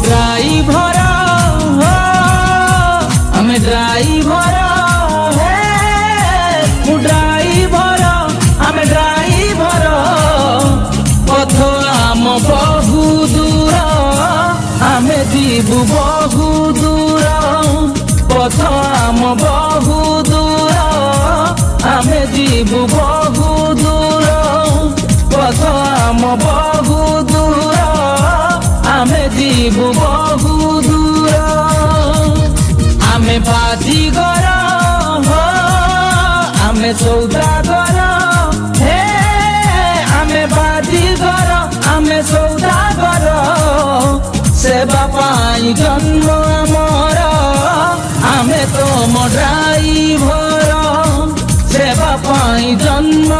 driver আমি driver driver আমি driver পথ আম বহু দূর আমি ଯିବୁ বহু দূর পথ আম বহু দূর আমি ଯିବୁ বহু দূর পথ আম বহু দূর আমি ଯିବୁ বহু দূর আমি বাজিগর আমি সৌদাগর হে আমি বাজিগর আমি সৌদাগর সেবা পাই জন্ম আমার আমি তোম ড্রাইভর সেবা পাই জন্ম